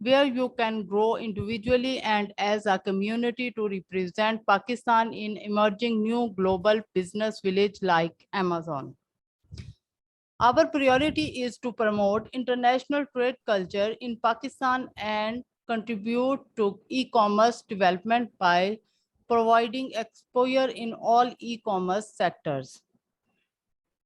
where you can grow individually and as a community to represent Pakistan in emerging new global business village like Amazon. Our priority is to promote international trade culture in Pakistan and contribute to e-commerce development by providing exposure in all e-commerce sectors.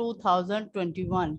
2021।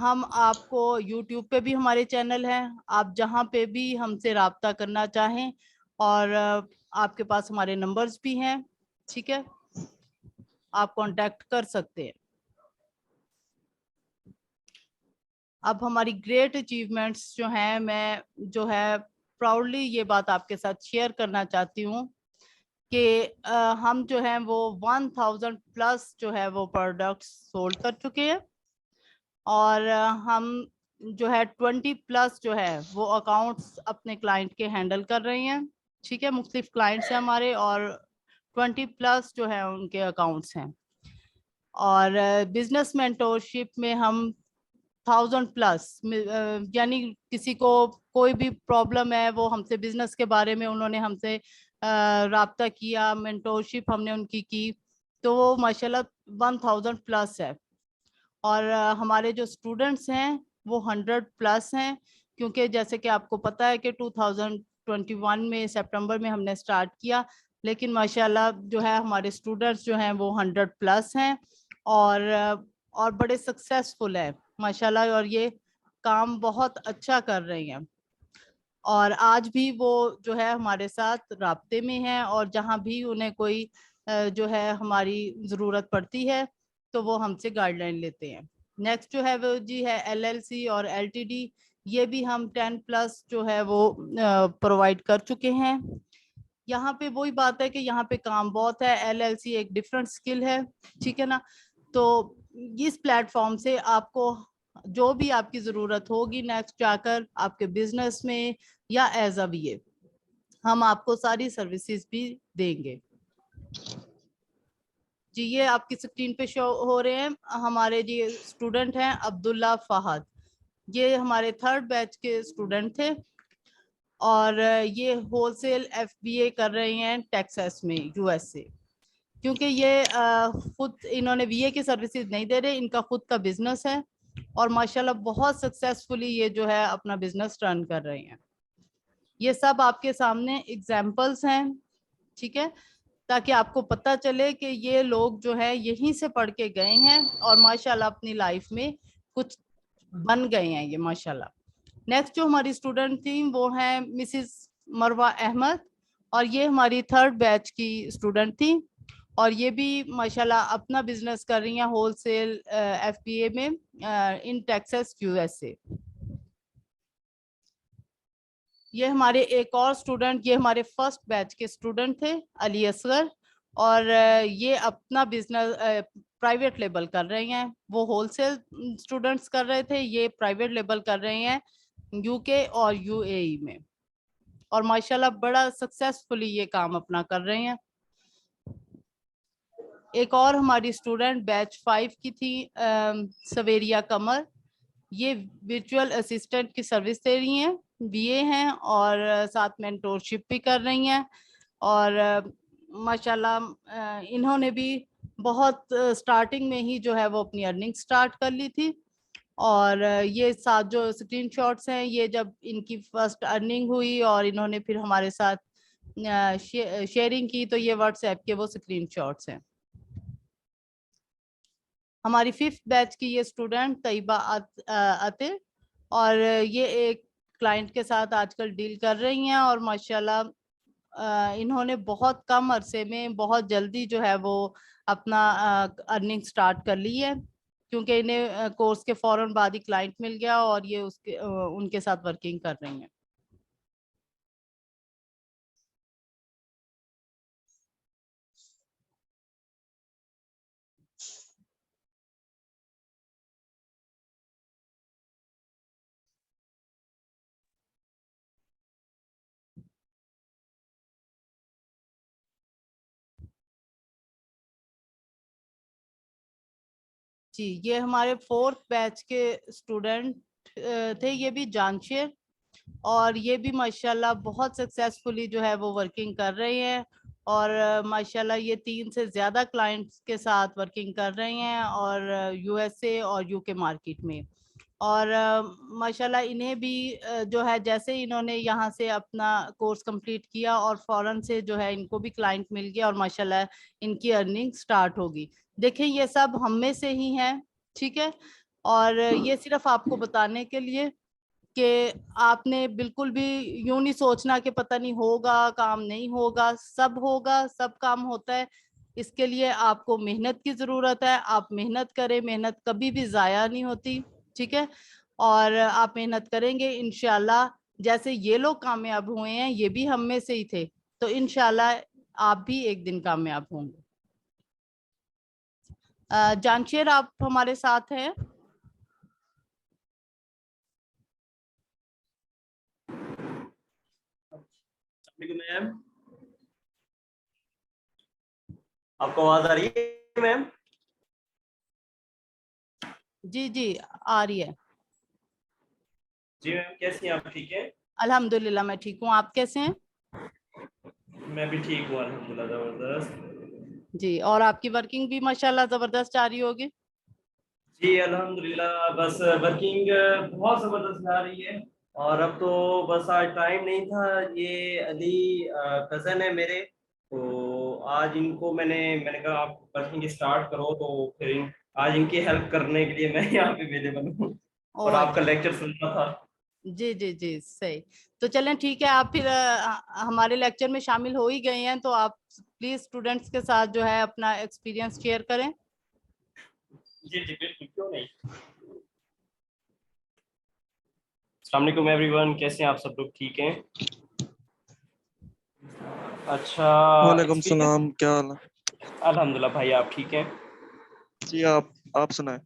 ہم آپ کو YouTube پہ بھی ہمارے channel ہیں, آپ جہاں پہ بھی ہم سے رابطہ کرنا چاہیں, اور آپ کے پاس ہمارے نمبرز بھی ہیں, ٹھیک ہے, آپ کانٹیکٹ کر سکتے ہیں. اب ہماری گریٹ اچیومنٹس جو ہیں, میں جو ہے پراؤڈلی یہ بات آپ کے ساتھ شیئر کرنا چاہتی ہوں کہ ہم جو ہیں وہ 1000 پلس جو ہے وہ پروڈکٹس سولڈ کر چکے ہیں, اور ہم جو ہے 20 پلس جو ہے وہ اکاؤنٹس اپنے کلائنٹ کے ہینڈل کر رہے ہیں, ٹھیک ہے, مختلف کلائنٹس ہیں ہمارے, اور 20 پلس جو ہے ان کے اکاؤنٹس ہیں. اور بزنس مینٹورشپ میں ہم 1000 پلس, یعنی کسی کو کوئی بھی پرابلم ہے, وہ ہم سے بزنس کے بارے میں انہوں نے ہم سے رابطہ کیا, مینٹورشپ ہم نے ان کی, تو وہ ماشاءاللہ 1000 پلس ہے. اور ہمارے جو اسٹوڈنٹس ہیں وہ 100 پلس ہیں, کیونکہ جیسے کہ آپ کو پتہ ہے کہ 2021 میں سپٹمبر میں ہم نے اسٹارٹ کیا, لیکن ماشاءاللہ جو ہے ہمارے اسٹوڈنٹس جو ہیں وہ 100 پلس ہیں, اور بڑے سکسیسفل ہیں ماشاءاللہ, اور یہ کام بہت اچھا کر رہے ہیں, اور آج بھی وہ جو ہے ہمارے ساتھ رابطے میں ہیں, اور جہاں بھی انہیں کوئی جو ہے ہماری ضرورت پڑتی ہے تو وہ ہم سے گائیڈ لائن لیتے ہیں. نیکسٹ جو ہے وہ جی ہے LLC اور LTD, یہ بھی ہم 10 پلس جو ہے وہ پرووائڈ کر چکے ہیں. یہاں پہ وہی بات ہے کہ یہاں پہ کام بہت ہے, LLC ایک ڈفرینٹ اسکل ہے, ٹھیک ہے نا, تو اس پلیٹ فارم سے آپ کو جو بھی آپ کی ضرورت ہوگی نیکسٹ جا کر آپ کے بزنس میں یا ایز اے VA, ہم آپ کو ساری سروسز بھی دیں گے. جی یہ آپ کی اسکرین پہ شو ہو رہے ہیں ہمارے جی اسٹوڈنٹ ہیں عبداللہ فہد, یہ ہمارے 3rd بیچ کے اسٹوڈنٹ تھے, اور یہ ہول سیل FBA کر رہے ہیں ٹیکساس میں US سے, کیونکہ یہ خود انہوں نے VA کی سروسز نہیں دے رہے, ان کا خود کا بزنس ہے, اور ماشاءاللہ بہت سکسیسفلی یہ جو ہے اپنا بزنس رن کر رہے ہیں. یہ سب آپ کے سامنے ایگزامپلس ہیں, ٹھیک ہے, تاکہ آپ کو پتہ چلے کہ یہ لوگ جو ہے یہیں سے پڑھ کے گئے ہیں, اور ماشاءاللہ اپنی لائف میں کچھ بن گئے ہیں یہ ماشاءاللہ. نیکسٹ جو ہماری اسٹوڈنٹ تھیں وہ ہیں مسز مروہ احمد, اور یہ ہماری 3rd بیچ کی اسٹوڈنٹ تھی, اور یہ بھی ماشاءاللہ اپنا بزنس کر رہی ہیں ہول سیل FBA میں ان ٹیکساس USA. یہ ہمارے ایک اور اسٹوڈنٹ, یہ ہمارے 1st بیچ کے اسٹوڈنٹ تھے علی اصغر, اور یہ اپنا بزنس پرائیویٹ لیبل کر رہے ہیں, وہ ہول سیل اسٹوڈنٹس کر رہے تھے, یہ پرائیویٹ لیبل کر رہے ہیں UK اور UAE میں, اور ماشاءاللہ بڑا سکسیسفلی یہ کام اپنا کر رہے ہیں. ایک اور ہماری اسٹوڈنٹ بیچ 5 کی تھی سویریا قمر, یہ ورچوئل اسسٹنٹ کی سروس دے رہی ہیں, BA ہیں, اور ساتھ مینٹورشپ بھی کر رہی ہیں, اور ماشاءاللہ انہوں نے بھی بہت سٹارٹنگ میں ہی جو ہے وہ اپنی ارننگ سٹارٹ کر لی تھی, اور یہ ساتھ جو اسکرین شاٹس ہیں یہ جب ان کی فرسٹ ارننگ ہوئی اور انہوں نے پھر ہمارے ساتھ شیئرنگ کی, تو یہ واٹس ایپ کے وہ اسکرین شاٹس ہیں. ہماری 5th بیچ کی یہ اسٹوڈنٹ طیبہ عطر, اور یہ ایک کلائنٹ کے ساتھ آج کل ڈیل کر رہی ہیں, اور ماشاءاللہ انہوں نے بہت کم عرصے میں بہت جلدی جو ہے وہ اپنا ارننگ سٹارٹ کر لی ہے, کیونکہ انہیں کورس کے فوراً بعد ہی کلائنٹ مل گیا, اور یہ ان کے ساتھ ورکنگ کر رہی ہیں. جی یہ ہمارے 4th بیچ کے اسٹوڈنٹ تھے, یہ بھی جانشیر, اور یہ بھی ماشاءاللہ بہت سکسیسفلی جو ہے وہ ورکنگ کر رہے ہیں, اور ماشاءاللہ یہ 3 سے زیادہ کلائنٹس کے ساتھ ورکنگ کر رہے ہیں, اور USA اور UK مارکیٹ میں, اور ماشاءاللہ انہیں بھی جو ہے جیسے انہوں نے یہاں سے اپنا کورس کمپلیٹ کیا اور فوراً سے جو ہے ان کو بھی کلائنٹ مل گیا, اور ماشاءاللہ ان کی ارننگ سٹارٹ ہوگی. دیکھیں یہ سب ہم میں سے ہی ہیں, ٹھیک ہے, اور یہ صرف آپ کو بتانے کے لیے کہ آپ نے بالکل بھی یوں نہیں سوچنا کہ پتہ نہیں ہوگا کام نہیں ہوگا، سب ہوگا، سب کام ہوتا ہے. اس کے لیے آپ کو محنت کی ضرورت ہے. آپ محنت کریں، محنت کبھی بھی ضائع نہیں ہوتی. ٹھیک ہے، اور آپ محنت کریں گے انشاءاللہ. جیسے یہ لوگ کامیاب ہوئے ہیں، یہ بھی ہم میں سے ہی تھے، تو انشاءاللہ آپ بھی ایک دن کامیاب ہوں گے. جانشیر آپ ہمارے ساتھ ہیں؟ میم آپ کو آواز آ رہی ہے میم؟ جی جی آ رہی ہے. جی میم کیسی ہیں آپ؟ ٹھیک ہے الحمدللہ میں ٹھیک ہوں. آپ کیسے ہیں؟ میں بھی ٹھیک ہوں الحمدللہ. زبردست. جی، اور آپ کی ورکنگ بھی ماشاءاللہ زبردست جا رہی ہوگی. جی الحمدللہ، بس ورکنگ بہت زبردست جا رہی ہے. اور اب تو بس آج ٹائم نہیں تھا. یہ علی کزن ہے میرے، تو آج ان کو میں نے کہا آپ ورکنگ اسٹارٹ کرو، تو پھر آج ان کی ہیلپ کرنے کے لیے میں یہاں پہ اویلیبل ہوں اور آپ کا اچھا، لیکچر سننا تھا. جی جی جی صحیح. تو چلیں ٹھیک ہے، آپ پھر ہمارے لیکچر میں شامل ہو ہی گئے ہیں، تو آپ پلیز اسٹوڈینٹس کے ساتھ جو ہے اپنا ایکسپیرینس شیئر کریں. جی جی بالکل، کیوں نہیں. السلام علیکم ایوری ون، کیسے ہیں آپ سب لوگ؟ ٹھیک ہیں؟ اچھا. وعلیکم السلام، کیا حال ہے؟ الحمدللہ بھائی، آپ ٹھیک ہیں؟ جی آپ سنائیں.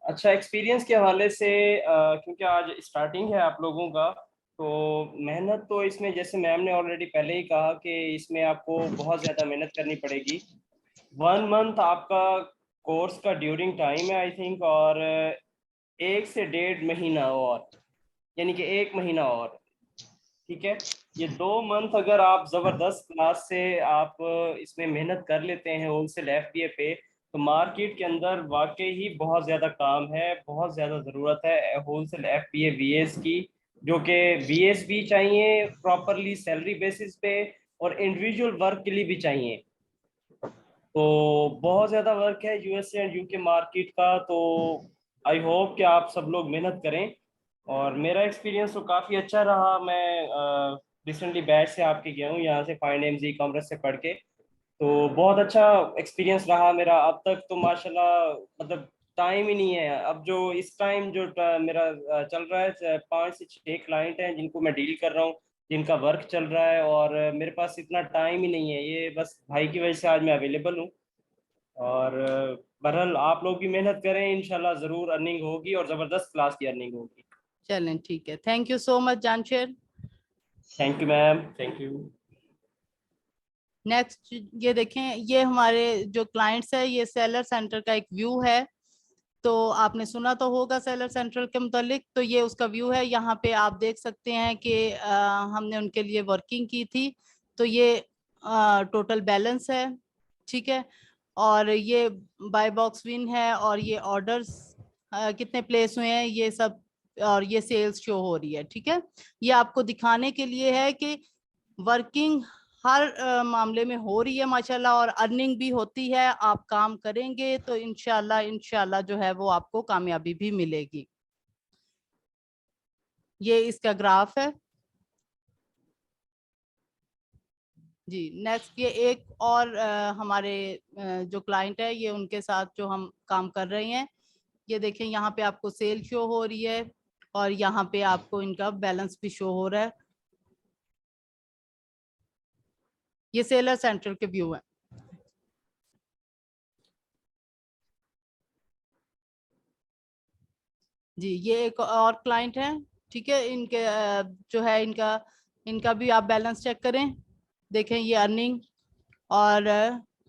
اچھا، ایکسپیرینس کے حوالے سے کیونکہ آج اسٹارٹنگ ہے آپ لوگوں کا، تو محنت تو اس میں جیسے میم نے آلریڈی پہلے ہی کہا کہ اس میں آپ کو بہت زیادہ محنت کرنی پڑے گی. 1 منتھ آپ کا کورس کا ڈیورنگ ٹائم ہے آئی تھنک، اور 1 سے 1.5 مہینہ اور، یعنی کہ 1 مہینہ اور. ٹھیک ہے، یہ 2 منتھ اگر آپ زبردست کلاس سے آپ اس میں محنت کر لیتے ہیں ہول سیل ایف بی اے پہ، تو مارکیٹ کے اندر واقعی ہی بہت زیادہ کام ہے، بہت زیادہ ضرورت ہے ہول سیل ایف بی اے وی ایس کی، جو کہ وی ایس بھی چاہیے پراپرلی سیلری بیسس پہ، اور انڈیویجول ورک کے لیے بھی چاہیے. تو بہت زیادہ ورک ہے U S A and you کے مارکیٹ کا. تو آئی ہوپ کہ آپ سب لوگ محنت کریں. اور میرا ایکسپیرینس تو کافی اچھا رہا. میں ریسنٹلی بیچ سے آپ کے گیا ہوں، یہاں سے فائنڈ ایم زی کامرس سے پڑھ کے، تو بہت اچھا ایکسپیرینس رہا میرا اب تک. تو ماشاءاللہ مطلب ٹائم ہی نہیں ہے اب. جو اس ٹائم جو میرا چل رہا ہے 5 سے 6 کلائنٹ ہیں جن کو میں ڈیل کر رہا ہوں، جن کا ورک چل رہا ہے، اور میرے پاس اتنا ٹائم ہی نہیں ہے. یہ بس بھائی کی وجہ سے آج میں اویلیبل ہوں. اور بہرحال آپ لوگ بھی محنت کریں، انشاءاللہ ضرور ارننگ ہوگی، اور زبردست کلاس کی ارننگ ہوگی. چلیں ٹھیک ہے، thank you so much Jansher. Thank you ma'am, thank you. Next یہ دیکھیں، یہ ہمارے جو کلائنٹس ہے، یہ سیلر سینٹر کا ایک ویو ہے. تو آپ نے سنا تو ہوگا سیلر سینٹر کے متعلق، تو یہ اس کا ویو ہے. یہاں پہ آپ دیکھ سکتے ہیں کہ ہم نے ان کے لیے ورکنگ کی تھی. تو یہ ٹوٹل بیلنس ہے. ٹھیک ہے، اور یہ بائی باکس ون ہے، اور یہ آرڈرز کتنے پلیس ہوئے ہیں یہ سب، اور یہ سیلز شو ہو رہی ہے. ٹھیک ہے، یہ آپ کو دکھانے کے لیے ہے کہ ورکنگ ہر معاملے میں ہو رہی ہے ماشاءاللہ، اور ارننگ بھی ہوتی ہے. آپ کام کریں گے تو انشاءاللہ جو ہے وہ آپ کو کامیابی بھی ملے گی. یہ اس کا گراف ہے. جی نیکسٹ، یہ ایک اور ہمارے جو کلائنٹ ہے، یہ ان کے ساتھ جو ہم کام کر رہے ہیں، یہ دیکھیں یہاں پہ آپ کو سیل شو ہو رہی ہے، اور یہاں پہ آپ کو ان کا بیلنس بھی شو ہو رہا ہے. یہ سیلر سینٹر کے ویو ہیں. جی یہ ایک اور کلائنٹ ہے. ٹھیک ہے، ان کے جو ہے ان کا بھی آپ بیلنس چیک کریں. دیکھیں یہ ارننگ، اور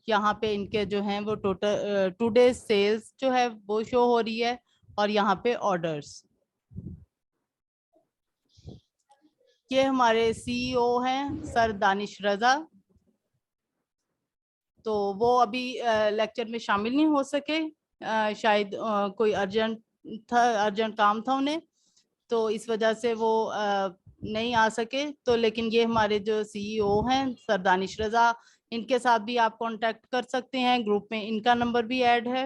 یہاں پہ ان کے جو ہیں وہ ٹوٹل 2 days سیلز جو ہے وہ شو ہو رہی ہے، اور یہاں پہ آرڈرز. یہ ہمارے سی ای او ہیں سر دانش رضا. تو وہ ابھی لیکچر میں شامل نہیں ہو سکے، شاید کوئی ارجنٹ کام تھا انہیں، تو اس وجہ سے وہ نہیں آ سکے. تو لیکن یہ ہمارے جو سی ای او ہیں سر دانش رضا، ان کے ساتھ بھی آپ کانٹیکٹ کر سکتے ہیں. گروپ میں ان کا نمبر بھی ایڈ ہے.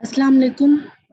Assalamu alaikum.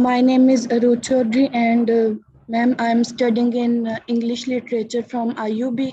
My name is Aruj Chaudhary and ma'am, I am studying in English literature from IUB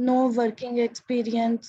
no working experience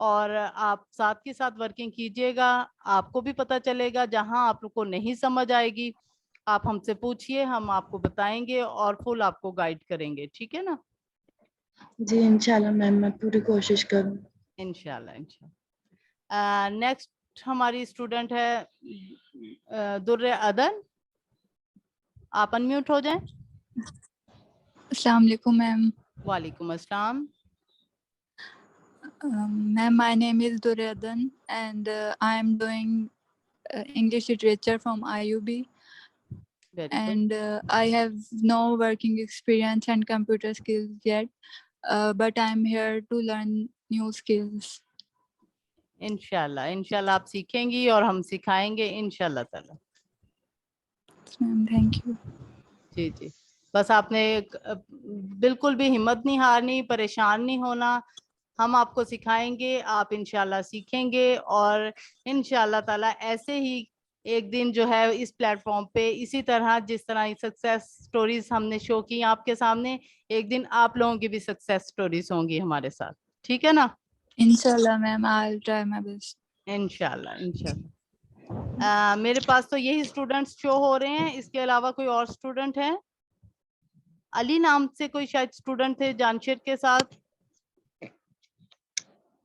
اور آپ ساتھ کے ساتھ ورکنگ کیجیے گا. آپ کو بھی پتہ چلے گا جہاں آپ کو نہیں سمجھ آئے گی آپ ہم سے پوچھیے, ہم آپ کو بتائیں گے اور فل آپ کو گائیڈ کریں گے. ٹھیک ہے نا؟ جی انشاءاللہ میم, میں پوری کوشش کروں. انشاءاللہ انشاءاللہ. نیکسٹ ہماری اسٹوڈنٹ ہے در عدن. آپ انمیوٹ ہو جائیں. السلام علیکم میم. وعلیکم السلام. Ma'am, my name is Duryadan and I am doing English literature from IUB Very good. and I have no working experience and computer skills yet, but I am here to learn new skills. انشاءاللہ انشاءاللہ آپ سیکھیں گی اور ہم سکھائیں گے انشاءاللہ تعالی. Ma'am, thank you. جی جی, بس آپ نے بالکل بھی ہمت نہیں ہارنی, پریشان نہیں ہونا. ہم آپ کو سکھائیں گے, آپ انشاءاللہ سیکھیں گے اور انشاءاللہ تعالی ایسے ہی ایک دن جو ہے اس پلیٹ فارم پہ اسی طرح جس طرح سکسیس سٹوریز ہم نے شو کی آپ کے سامنے, ایک دن آپ لوگوں کی بھی سکسیس سٹوریز ہوں گی ہمارے ساتھ. ٹھیک ہے نا؟ Inshallah ma'am, I'll try my best. انشاءاللہ انشاءاللہ. میرے پاس تو یہی اسٹوڈنٹس شو ہو رہے ہیں, اس کے علاوہ کوئی اور اسٹوڈنٹ ہے؟ علی نام سے کوئی شاید اسٹوڈنٹ تھے جانشیر کے ساتھ,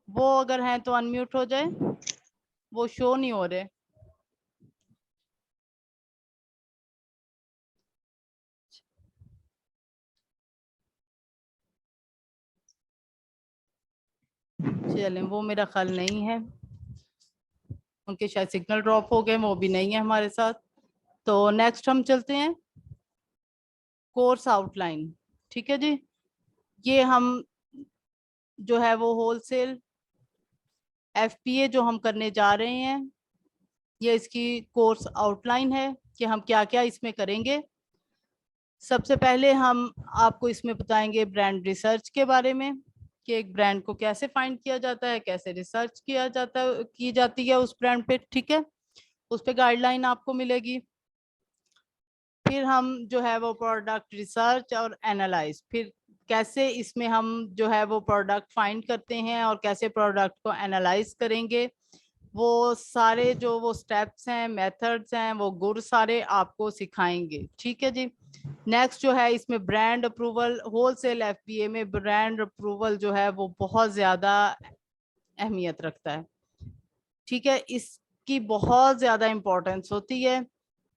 وہ اگر ہیں تو انمیوٹ ہو جائے, وہ شو نہیں ہو رہے. چلیں, وہ میرا خیال نہیں ہے, ان کے شاید سگنل ڈراپ ہو گئے, وہ بھی نہیں ہے ہمارے ساتھ. تو نیکسٹ ہم چلتے ہیں کورس آؤٹ لائن. ٹھیک ہے جی, یہ ہم جو ہے وہ ہول سیل ایف پی اے جو ہم کرنے جا رہے ہیں, یہ اس کی کورس آؤٹ لائن ہے کہ ہم کیا کیا اس میں کریں گے. سب سے پہلے ہم آپ کو اس میں بتائیں گے برانڈ ریسرچ کے بارے میں, کہ ایک برانڈ کو کیسے فائنڈ کیا جاتا ہے, کیسے ریسرچ کیا جاتا ہے, کی جاتی ہے اس برانڈ پہ. ٹھیک ہے, اس پہ گائیڈ لائن آپ کو ملے گی. پھر ہم جو ہے وہ پروڈکٹ ریسرچ اور اینالائز, پھر کیسے اس میں ہم جو ہے وہ پروڈکٹ فائنڈ کرتے ہیں اور کیسے پروڈکٹ کو اینالائز کریں گے, وہ سارے جو وہ سٹیپس ہیں, میتھڈز ہیں, وہ گر سارے آپ کو سکھائیں گے. ٹھیک ہے جی. نیکسٹ جو ہے اس میں brand approval, wholesale F P A میں برانڈ اپروول جو ہے وہ بہت زیادہ اہمیت رکھتا ہے. ٹھیک ہے, اس کی بہت زیادہ امپورٹنس ہوتی ہے.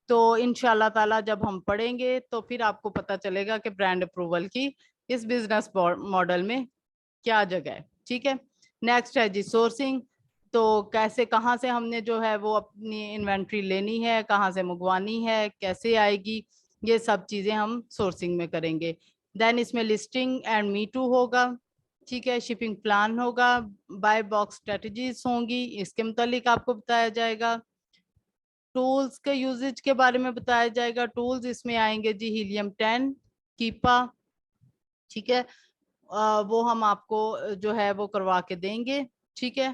تو انشاءاللہ تعالی جب ہم پڑھیں گے تو پھر آپ کو پتہ چلے گا کہ برانڈ اپروول کی اس بزنس ماڈل میں کیا جگہ ہے. ٹھیک ہے. نیکسٹ ہے جی سورسنگ, تو کیسے کہاں سے ہم نے جو ہے وہ اپنی انوینٹری لینی ہے, کہاں سے منگوانی ہے, کیسے آئے گی, یہ سب چیزیں ہم سورسنگ میں کریں گے. دین اس میں لسٹنگ اینڈ می ٹو ہوگا. ٹھیک ہے, شپنگ پلان ہوگا, بائی باکس اسٹریٹجیز ہوں گی, اس کے متعلق آپ کو بتایا جائے گا. ٹولز کے یوزیج کے بارے میں بتایا جائے گا. ٹولز اس میں آئیں گے جی ہیلیم 10, کیپا. ٹھیک ہے, وہ ہم آپ کو جو ہے وہ کروا کے دیں گے. ٹھیک ہے,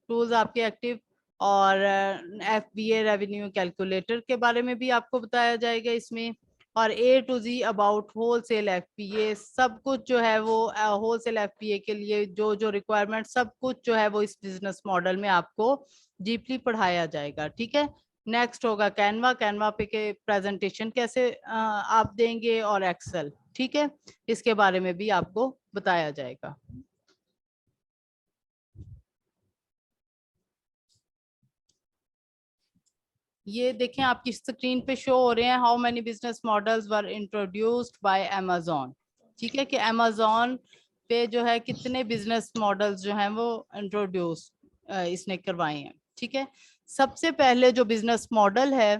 ٹولز آپ کے ایکٹیو, اور ایف بی اے ریونیو کیلکولیٹر کے بارے میں بھی آپ کو بتایا جائے گا اس میں, اور A to Z about wholesale F P A, سب کچھ جو ہے وہ wholesale F P A کے لیے جو جو ریکوائرمنٹ سب کچھ جو ہے وہ اس بزنس ماڈل میں آپ کو ڈیپلی پڑھایا جائے گا. ٹھیک ہے. نیکسٹ ہوگا کینوا, کینوا پہ کے پریزنٹیشن کیسے آپ دیں گے, اور ایکسل. ٹھیک ہے, اس کے بارے میں بھی آپ کو بتایا جائے گا. یہ دیکھیں آپ کی اسکرین پہ شو ہو رہے ہیں how many business models were introduced by Amazon. ٹھیک ہے, کہ امیزون پہ جو ہے کتنے بزنس ماڈلز جو ہیں وہ انٹروڈیوس اس نے کروائے ہیں. ٹھیک ہے, سب سے پہلے جو بزنس ماڈل ہے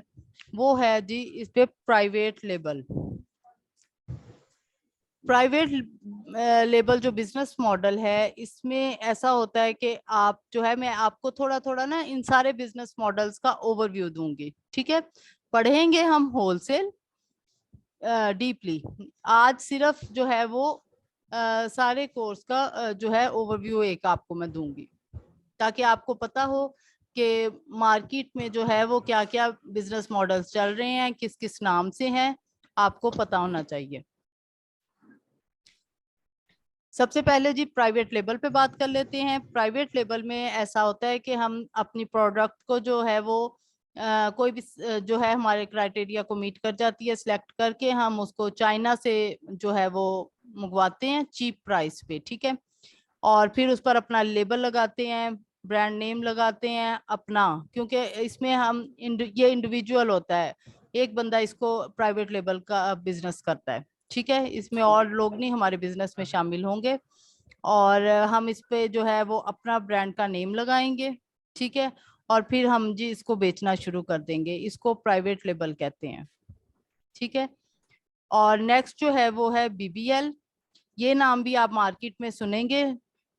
وہ ہے جی اس پہ پرائیویٹ لیبل. پرائیویٹ لیبل جو بزنس ماڈل ہے اس میں ایسا ہوتا ہے کہ آپ جو ہے, میں آپ کو تھوڑا تھوڑا نا ان سارے بزنس ماڈلز کا اوور ویو دوں گی. ٹھیک ہے, پڑھیں گے ہم ہول سیل ڈیپلی. آج صرف جو ہے وہ سارے کورس کا جو ہے اوور ویو ایک آپ کو میں دوں گی, تاکہ آپ کو پتا ہو کہ مارکیٹ میں جو ہے وہ کیا کیا بزنس ماڈلز چل رہے ہیں, کس کس نام سے ہیں, آپ کو پتا ہونا چاہیے. سب سے پہلے جی پرائیویٹ لیبل پہ بات کر لیتے ہیں. پرائیویٹ لیبل میں ایسا ہوتا ہے کہ ہم اپنی پروڈکٹ کو جو ہے وہ کوئی بھی جو ہے ہمارے کرائٹیریا کو میٹ کر جاتی ہے, سلیکٹ کر کے ہم اس کو چائنا سے جو ہے وہ منگواتے ہیں چیپ پرائس پہ, ٹھیک ہے, اور پھر اس پر اپنا لیبل لگاتے ہیں, برانڈ نیم لگاتے ہیں اپنا, کیونکہ اس میں ہم یہ انڈیویجول ہوتا ہے, ایک بندہ اس کو پرائیویٹ لیبل کا بزنس کرتا ہے, ٹھیک ہے, اس میں اور لوگ نہیں ہمارے بزنس میں شامل ہوں گے, اور ہم اس پہ جو ہے وہ اپنا برانڈ کا نیم لگائیں گے, ٹھیک ہے, اور پھر ہم جی اس کو بیچنا شروع کر دیں گے, اس کو پرائیویٹ لیبل کہتے ہیں, ٹھیک ہے. اور نیکسٹ جو ہے وہ ہے بی بی ایل, یہ نام بھی آپ مارکیٹ میں سنیں گے.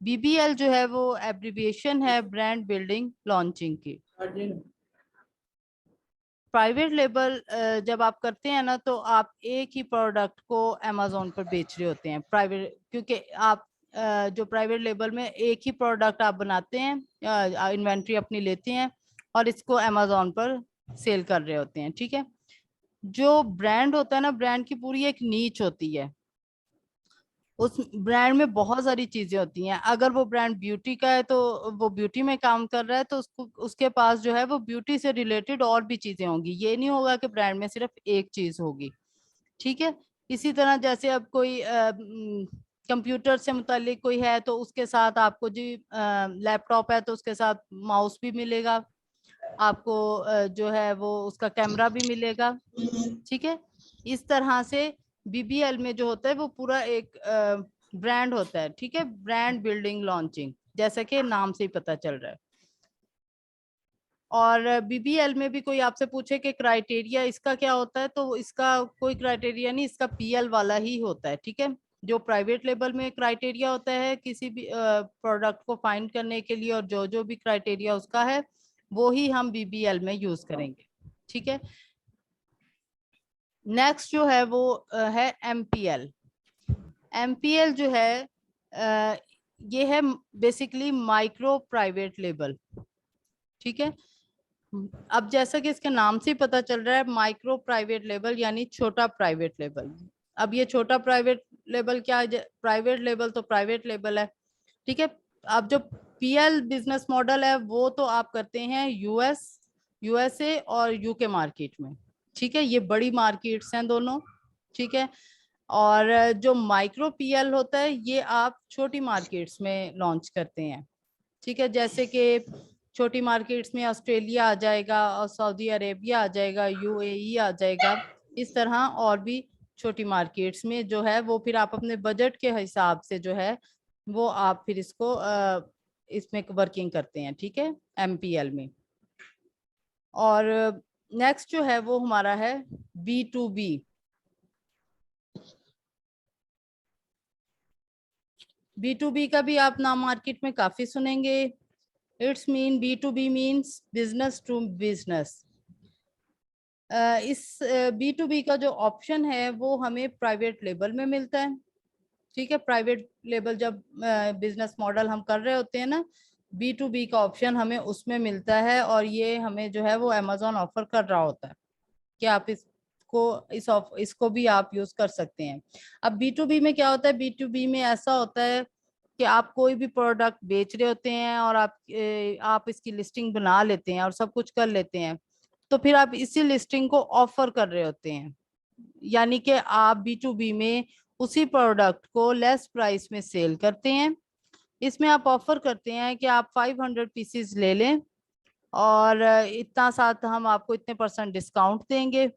بی بی ایل جو ہے وہ ایبریویشن ہے برانڈ بلڈنگ لانچنگ کی. پرائیویٹ لیبل جب آپ کرتے ہیں نا تو آپ ایک ہی پروڈکٹ کو امیزون پر بیچ رہے ہوتے ہیں پرائیویٹ, کیونکہ آپ جو پرائیویٹ لیبل میں ایک ہی پروڈکٹ آپ بناتے ہیں, انوینٹری اپنی لیتے ہیں اور اس کو امیزون پر سیل کر رہے ہوتے ہیں, ٹھیک ہے. جو برانڈ ہوتا ہے نا, برانڈ کی پوری ایک نیچ ہوتی ہے, اس برانڈ میں بہت ساری چیزیں ہوتی ہیں. اگر وہ برانڈ بیوٹی کا ہے تو وہ بیوٹی میں کام کر رہا ہے تو اس کے پاس جو ہے وہ بیوٹی سے ریلیٹڈ اور بھی چیزیں ہوں گی, یہ نہیں ہوگا کہ برانڈ میں صرف ایک چیز ہوگی, ٹھیک ہے. اسی طرح جیسے اب کوئی کمپیوٹر سے متعلق کوئی ہے تو اس کے ساتھ آپ کو جی لیپ ٹاپ ہے تو اس کے ساتھ ماؤس بھی ملے گا, آپ کو جو ہے وہ اس کا کیمرہ بھی ملے گا, ٹھیک ہے. اس طرح سے بی بی ایل میں جو ہوتا ہے وہ پورا ایک برانڈ ہوتا ہے, ٹھیک ہے, برانڈ بلڈنگ لانچنگ, جیسا کہ نام سے ہی پتہ چل رہا ہے. اور بی بی ایل میں بھی کوئی آپ سے پوچھے کہ کرائٹیریا اس کا کیا ہوتا ہے تو اس کا کوئی کرائٹیریا نہیں, اس کا پی ایل والا ہی ہوتا ہے, ٹھیک ہے. جو پرائیویٹ لیبل میں کرائٹیریا ہوتا ہے کسی بھی پروڈکٹ کو فائنڈ کرنے کے لیے, اور جو بھی کرائٹیریا اس کا ہے وہی ہم بی بی ایل میں یوز کریں گے, ٹھیک ہے. نیکسٹ جو ہے وہ ہے M P L. M P L جو ہے یہ ہے بیسیکلی مائکرو پرائیویٹ لیبل, ٹھیک ہے. اب جیسا کہ اس کے نام سے پتہ چل رہا ہے مائکرو پرائیویٹ لیبل یعنی چھوٹا پرائیویٹ لیبل. اب یہ چھوٹا پرائیویٹ لیبل کیا ہے, پرائیویٹ لیبل تو پرائیویٹ لیبل ہے, ٹھیک ہے. اب جو پی ایل بزنس ماڈل ہے وہ تو آپ کرتے ہیں یو ایس اے اور یو کے مارکیٹ میں, ٹھیک ہے, یہ بڑی مارکیٹس ہیں دونوں, ٹھیک ہے. اور جو مائکرو پی ایل ہوتا ہے یہ آپ چھوٹی مارکیٹس میں لانچ کرتے ہیں, ٹھیک ہے, جیسے کہ چھوٹی مارکیٹس میں آسٹریلیا آ جائے گا, اور سعودی عربیہ آ جائے گا, یو اے ای آ جائے گا, اس طرح اور بھی چھوٹی مارکیٹس میں جو ہے وہ پھر آپ اپنے بجٹ کے حساب سے جو ہے وہ آپ پھر اس کو اس میں ورکنگ کرتے ہیں, ٹھیک ہے, ایم پی ایل میں. اور نیکسٹ جو ہے وہ ہمارا ہے B to B. B to B کا بھی آپ نام مارکیٹ میں کافی سنیں گے. It's mean B to B means business to business. اس بی ٹو بی کا جو آپشن ہے وہ ہمیں پرائیویٹ لیبل میں ملتا ہے, ٹھیک ہے. پرائیویٹ لیبل جب بزنس ماڈل ہم کر رہے ہوتے ہیں نا, بی ٹو بی کا آپشن ہمیں اس میں ملتا ہے, اور یہ ہمیں جو ہے وہ امیزون آفر کر رہا ہوتا ہے کہ آپ اس کو بھی آپ یوز کر سکتے ہیں. اب بی ٹو بی میں کیا ہوتا ہے, بی ٹو بی میں ایسا ہوتا ہے کہ آپ کوئی بھی پروڈکٹ بیچ رہے ہوتے ہیں اور آپ اس کی لسٹنگ بنا لیتے ہیں اور سب کچھ کر لیتے ہیں, تو پھر آپ اسی لسٹنگ کو آفر کر رہے ہوتے ہیں, یعنی کہ آپ بی ٹو بی میں اسی پروڈکٹ کو لیس پرائس میں سیل کرتے ہیں. اس میں آپ آفر کرتے ہیں کہ آپ 500 پیسز لے لیں اور اتنا ساتھ ہم آپ کو اتنے % ڈسکاؤنٹ دیں گے,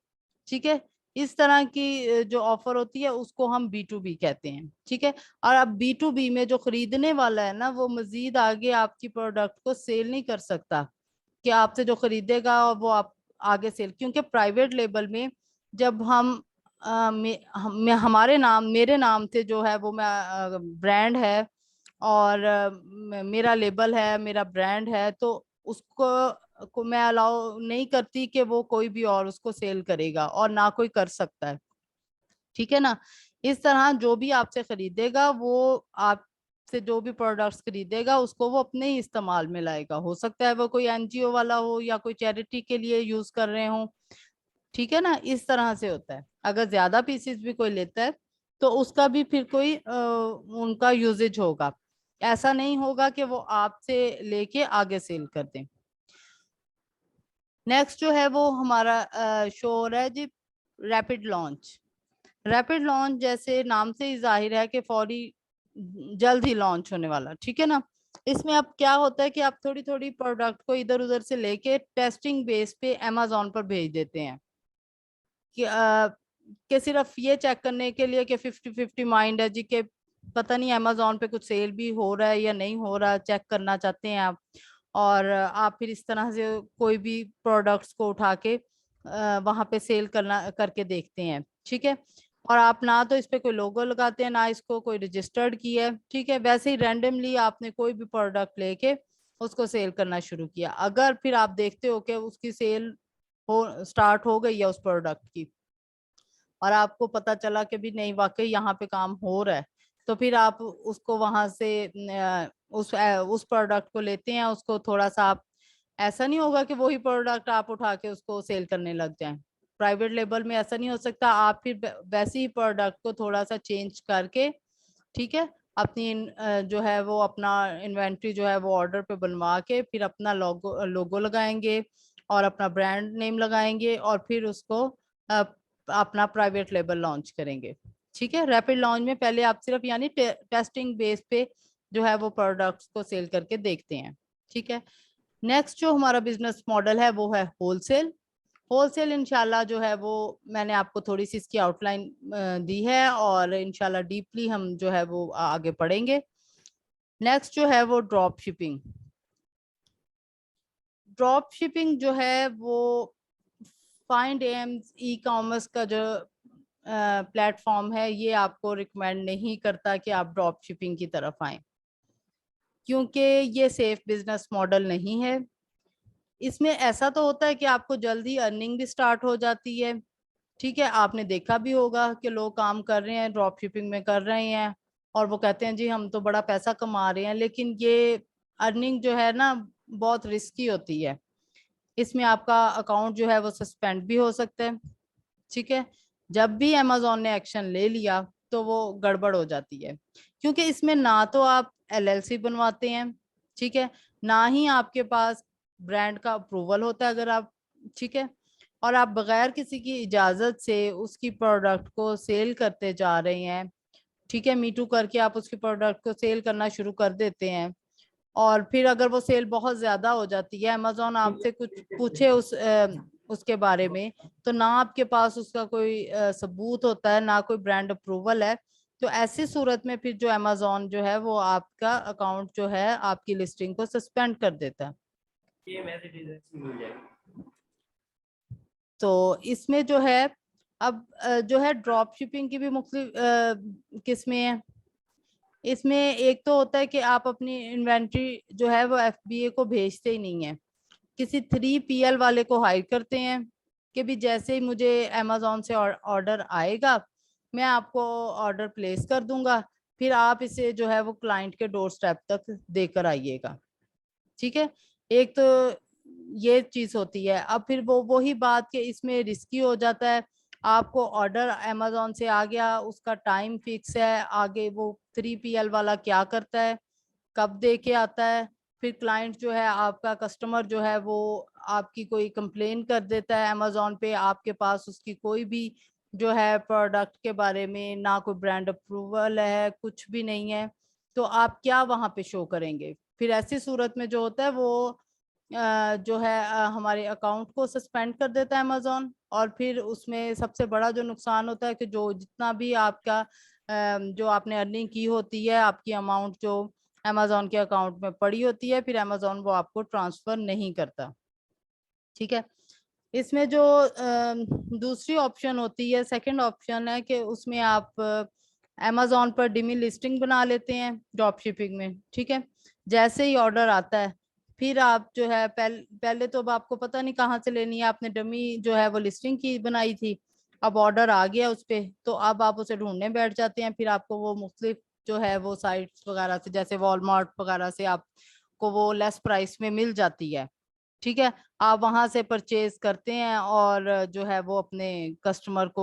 ٹھیک ہے. اس طرح کی جو آفر ہوتی ہے اس کو ہم بی ٹو بی کہتے ہیں, ٹھیک ہے. اور اب بی ٹو بی میں جو خریدنے والا ہے نا وہ مزید آگے آپ کی پروڈکٹ کو سیل نہیں کر سکتا, کہ آپ سے جو خریدے گا وہ آپ آگے سیل, کیونکہ پرائیویٹ لیبل میں جب ہم ہمارے نام میرے نام سے جو ہے وہ برانڈ ہے اور میرا لیبل ہے, میرا برانڈ ہے, تو اس کو میں الاؤ نہیں کرتی کہ وہ کوئی بھی اور اس کو سیل کرے گا, اور نہ کوئی کر سکتا ہے, ٹھیک ہے نا. اس طرح جو بھی آپ سے خریدے گا وہ آپ سے جو بھی پروڈکٹس خریدے گا اس کو وہ اپنے ہی استعمال میں لائے گا. ہو سکتا ہے وہ کوئی این جی او والا ہو یا کوئی چیریٹی کے لیے یوز کر رہے ہوں, ٹھیک ہے نا. اس طرح سے ہوتا ہے. اگر زیادہ پیسز بھی کوئی لیتا ہے تو اس کا بھی پھر کوئی ان کا یوزیج ہوگا. ایسا نہیں ہوگا کہ وہ آپ سے لے کے آگے سیل کر دیں. نیکسٹ جو ہے وہ ہمارا شو ہو رہا ہے جی ریپڈ لانچ. ریپڈ لانچ جیسے نام سے ہی ظاہر ہے کہ فوری جلد ہی لانچ ہونے والا, ٹھیک ہے نا. اس میں اب کیا ہوتا ہے کہ آپ تھوڑی تھوڑی پروڈکٹ کو ادھر ادھر سے لے کے ٹیسٹنگ بیس پہ امیزون پر بھیج دیتے ہیں کہ صرف یہ چیک کرنے کے لیے کہ 50-50 مائنڈ ہے جی کہ پتہ نہیں امیزون پہ کچھ سیل بھی ہو رہا ہے یا نہیں ہو رہا, چیک کرنا چاہتے ہیں آپ. اور آپ پھر اس طرح سے کوئی بھی پروڈکٹس کو اٹھا کے وہاں پہ سیل کر کے دیکھتے ہیں, ٹھیک ہے. اور آپ نہ تو اس پہ کوئی لوگو لگاتے ہیں, نہ اس کو کوئی رجسٹرڈ کی ہے, ٹھیک ہے. ویسے ہی رینڈملی آپ نے کوئی بھی پروڈکٹ لے کے اس کو سیل کرنا شروع کیا. اگر پھر آپ دیکھتے ہو کہ اس کی سیل سٹارٹ ہو گئی ہے اس پروڈکٹ کی, اور آپ کو پتا چلا کہ بھی نہیں واقعی یہاں پہ کام ہو رہا ہے, تو پھر آپ اس کو وہاں سے اس پروڈکٹ کو لیتے ہیں. اس کو تھوڑا سا آپ, ایسا نہیں ہوگا کہ وہی پروڈکٹ آپ اٹھا کے اس کو سیل کرنے لگ جائیں. پرائیویٹ لیبل میں ایسا نہیں ہو سکتا. آپ پھر ویسے ہی پروڈکٹ کو تھوڑا سا چینج کر کے, ٹھیک ہے, اپنی جو ہے وہ اپنا انوینٹری جو ہے وہ آرڈر پہ بنوا کے پھر اپنا لوگو لگائیں گے اور اپنا برانڈ نیم لگائیں گے, اور پھر اس کو اپنا پرائیویٹ لیبل لانچ کریں گے, ٹھیک ہے. ریپڈ لانچ میں پہلے آپ صرف یعنی ٹیسٹنگ بیس پہ جو ہے وہ پروڈکٹس کو سیل کر کے دیکھتے ہیں, ٹھیک ہے. نیکسٹ جو ہمارا بزنس ماڈل ہے وہ ہے ہول سیل. ہول سیل انشاءاللہ جو ہے وہ میں نے آپ کو تھوڑی سی اس کی آؤٹ لائن دی ہے, اور انشاءاللہ ڈیپلی ہم جو ہے وہ آگے پڑھیں گے. نیکسٹ جو ہے وہ ڈراپ شپنگ. ڈراپ شپنگ جو ہے وہ فائنڈ ایمز ای کامرس کا جو پلیٹ فارم ہے, یہ آپ کو ریکمینڈ نہیں کرتا کہ آپ ڈراپ شپنگ کی طرف آئیں, کیونکہ یہ سیف بزنس ماڈل نہیں ہے. اس میں ایسا تو ہوتا ہے کہ آپ کو جلدی ارننگ بھی سٹارٹ ہو جاتی ہے, ٹھیک ہے. آپ نے دیکھا بھی ہوگا کہ لوگ کام کر رہے ہیں ڈراپ شپنگ میں کر رہے ہیں, اور وہ کہتے ہیں جی ہم تو بڑا پیسہ کما رہے ہیں, لیکن یہ ارننگ جو ہے نا بہت رسکی ہوتی ہے. اس میں آپ کا اکاؤنٹ جو ہے وہ سسپینڈ بھی ہو سکتا ہے, ٹھیک ہے. جب بھی امیزون نے ایکشن لے لیا تو وہ گڑبڑ ہو جاتی ہے, کیونکہ اس میں نہ تو آپ LLC بنواتے ہیں, ٹھیک ہے, نہ ہی آپ کے پاس برانڈ کا اپروول ہوتا ہے اگر آپ, ٹھیک ہے, اور آپ بغیر کسی کی اجازت سے اس کی پروڈکٹ کو سیل کرتے جا رہے ہیں, ٹھیک ہے. میٹو کر کے آپ اس کی پروڈکٹ کو سیل کرنا شروع کر دیتے ہیں, اور پھر اگر وہ سیل بہت زیادہ ہو جاتی ہے, امیزون آپ سے کچھ پوچھے اس کے بارے میں, تو نہ آپ کے پاس اس کا کوئی ثبوت ہوتا ہے, نہ کوئی برانڈ اپروول ہے, تو ایسی صورت میں پھر جو امیزون جو ہے وہ آپ کا اکاؤنٹ جو ہے آپ کی لسٹنگ کو سسپینڈ کر دیتا ہے. تو اس میں جو ہے اب جو ہے ڈراپ شپنگ کی بھی مختلف قسمیں ہیں. اس میں ایک تو ہوتا ہے کہ آپ اپنی انوینٹری جو ہے وہ FBA کو بھیجتے ہی نہیں ہیں, کسی 3PL والے کو ہائر کرتے ہیں کہ بھی جیسے ہی مجھے امیزون سے آرڈر آئے گا میں آپ کو آرڈر پلیس کر دوں گا, پھر آپ اسے جو ہے وہ کلائنٹ کے ڈور سٹیپ تک دے کر آئیے گا, ٹھیک ہے. ایک تو یہ چیز ہوتی ہے. اب پھر وہی بات کہ اس میں رسکی ہو جاتا ہے. آپ کو آرڈر امیزون سے آ گیا, اس کا ٹائم فکس ہے, آگے وہ 3PL والا کیا کرتا ہے, کب دے کے آتا ہے, پھر کلائنٹ جو ہے آپ کا کسٹمر جو ہے وہ آپ کی کوئی کمپلین کر دیتا ہے امیزون پہ, آپ کے پاس اس کی کوئی بھی جو ہے پروڈکٹ کے بارے میں نہ کوئی برانڈ اپروول ہے, کچھ بھی نہیں ہے, تو آپ کیا وہاں پہ شو کریں گے. پھر ایسی صورت میں جو ہوتا ہے وہ جو ہے ہمارے اکاؤنٹ کو سسپینڈ کر دیتا ہے امیزون, اور پھر اس میں سب سے بڑا جو نقصان ہوتا ہے کہ جو جتنا بھی آپ کا جو آپ نے ارننگ کی ہوتی ہے, آپ کی اماؤنٹ جو امیزون کے اکاؤنٹ میں پڑی ہوتی ہے, پھر امیزون وہ آپ کو ٹرانسفر نہیں کرتا, ٹھیک ہے. اس میں جو دوسری آپشن ہوتی ہے, سیکنڈ آپشن ہے کہ اس میں آپ امیزون پر ڈیمی لسٹنگ بنا لیتے ہیں ڈراپ شپنگ میں, ٹھیک ہے. جیسے ہی آرڈر آتا ہے پھر آپ جو ہے پہلے تو اب آپ کو پتہ نہیں کہاں سے لینی ہے, آپ نے ڈمی جو ہے وہ لسٹنگ کی بنائی تھی, اب آرڈر آ گیا اس پہ, تو اب آپ اسے ڈھونڈنے بیٹھ جاتے ہیں. پھر آپ کو وہ مختلف جو ہے وہ سائٹس وغیرہ سے جیسے والمارٹ وغیرہ سے آپ کو وہ لیس پرائس میں مل جاتی ہے, ٹھیک ہے. آپ وہاں سے پرچیز کرتے ہیں اور جو ہے وہ اپنے کسٹمر کو